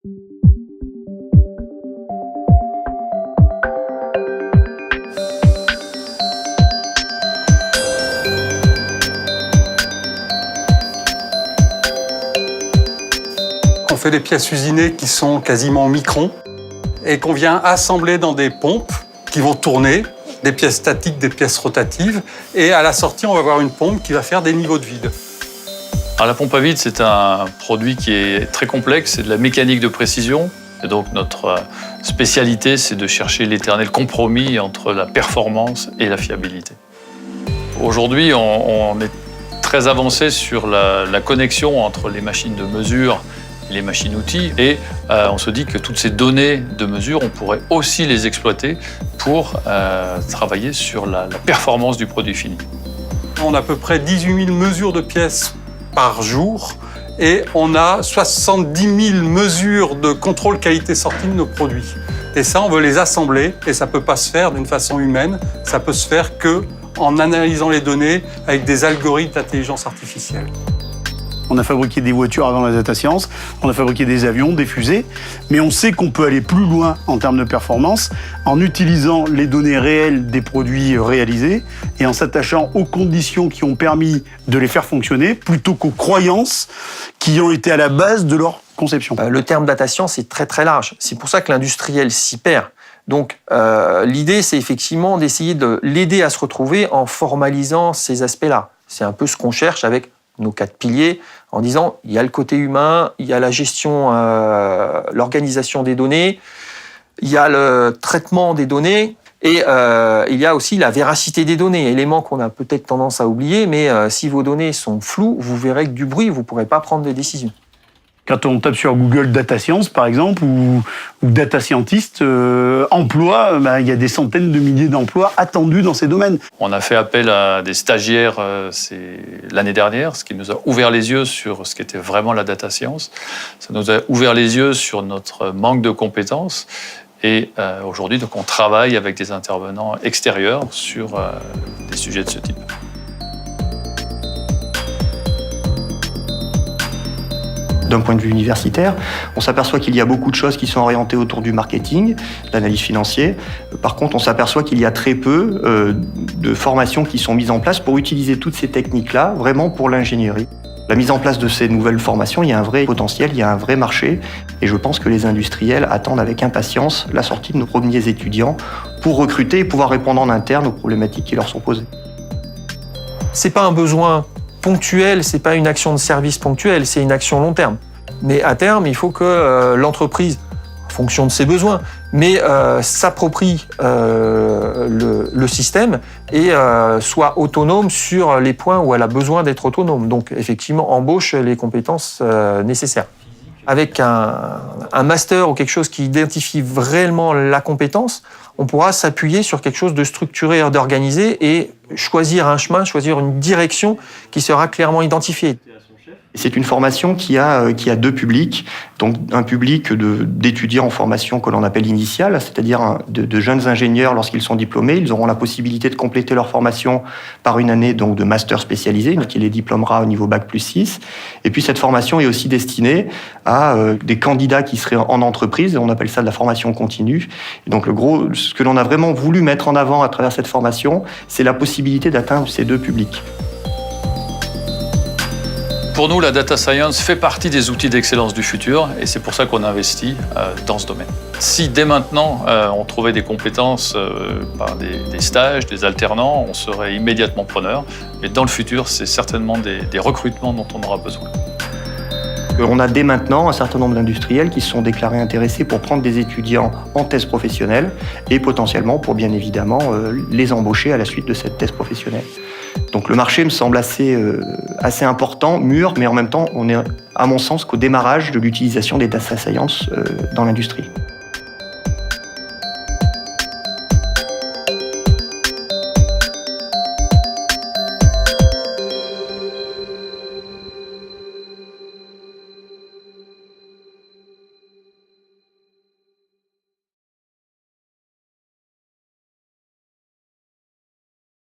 On fait des pièces usinées qui sont quasiment microns et qu'on vient assembler dans des pompes qui vont tourner, des pièces statiques, des pièces rotatives. Et à la sortie, on va avoir une pompe qui va faire des niveaux de vide. Alors, la pompe à vide, c'est un produit qui est très complexe, c'est de la mécanique de précision. Et donc notre spécialité, c'est de chercher l'éternel compromis entre la performance et la fiabilité. Aujourd'hui, on est très avancé sur la connexion entre les machines de mesure et les machines-outils. Et on se dit que toutes ces données de mesure, on pourrait aussi les exploiter pour travailler sur la performance du produit fini. On a à peu près 18 000 mesures de pièces par jour et on a 70 000 mesures de contrôle qualité sortie de nos produits. Et ça, on veut les assembler et ça ne peut pas se faire d'une façon humaine, ça peut se faire qu'en analysant les données avec des algorithmes d'intelligence artificielle. On a fabriqué des voitures avant la data science, on a fabriqué des avions, des fusées, mais on sait qu'on peut aller plus loin en termes de performance en utilisant les données réelles des produits réalisés et en s'attachant aux conditions qui ont permis de les faire fonctionner plutôt qu'aux croyances qui ont été à la base de leur conception. Le terme data science est très très large. C'est pour ça que l'industriel s'y perd. Donc l'idée, c'est effectivement d'essayer de l'aider à se retrouver en formalisant ces aspects-là. C'est un peu ce qu'on cherche avec nos 4 piliers, en disant il y a le côté humain, il y a la gestion, l'organisation des données, il y a le traitement des données et il y a aussi la véracité des données, élément qu'on a peut-être tendance à oublier, mais si vos données sont floues, vous verrez que du bruit, vous ne pourrez pas prendre de décision. Quand on tape sur Google Data Science, par exemple, ou Data Scientist, emploi, il y a des centaines de milliers d'emplois attendus dans ces domaines. On a fait appel à des stagiaires l'année dernière, ce qui nous a ouvert les yeux sur ce qu'était vraiment la data science. Ça nous a ouvert les yeux sur notre manque de compétences. Et aujourd'hui, donc, on travaille avec des intervenants extérieurs sur des sujets de ce type. D'un point de vue universitaire, on s'aperçoit qu'il y a beaucoup de choses qui sont orientées autour du marketing, de l'analyse financière. Par contre, on s'aperçoit qu'il y a très peu de formations qui sont mises en place pour utiliser toutes ces techniques-là, vraiment pour l'ingénierie. La mise en place de ces nouvelles formations, il y a un vrai potentiel, il y a un vrai marché, et je pense que les industriels attendent avec impatience la sortie de nos premiers étudiants pour recruter et pouvoir répondre en interne aux problématiques qui leur sont posées. C'est pas un besoin ponctuel, c'est pas une action de service ponctuelle, c'est une action long terme. Mais à terme, il faut que l'entreprise, en fonction de ses besoins, mais s'approprie le système et soit autonome sur les points où elle a besoin d'être autonome. Donc effectivement, embauche les compétences nécessaires. Avec un master ou quelque chose qui identifie vraiment la compétence, on pourra s'appuyer sur quelque chose de structuré et d'organisé et choisir un chemin, choisir une direction qui sera clairement identifiée. C'est une formation qui a 2 publics, donc un public d'étudiants en formation que l'on appelle initiale, c'est-à-dire de jeunes ingénieurs lorsqu'ils sont diplômés. Ils auront la possibilité de compléter leur formation par une année donc de master spécialisé, qui les diplômera au niveau Bac+6. Et puis cette formation est aussi destinée à des candidats qui seraient en entreprise, on appelle ça de la formation continue. Et donc ce que l'on a vraiment voulu mettre en avant à travers cette formation, c'est la possibilité d'atteindre ces 2 publics. Pour nous, la data science fait partie des outils d'excellence du futur et c'est pour ça qu'on investit dans ce domaine. Si dès maintenant, on trouvait des compétences par des stages, des alternants, on serait immédiatement preneur. Mais dans le futur, c'est certainement des recrutements dont on aura besoin. On a dès maintenant un certain nombre d'industriels qui se sont déclarés intéressés pour prendre des étudiants en thèse professionnelle et potentiellement pour bien évidemment les embaucher à la suite de cette thèse professionnelle. Donc le marché me semble assez important, mûr, mais en même temps, on est, à mon sens, qu'au démarrage de l'utilisation des data science dans l'industrie.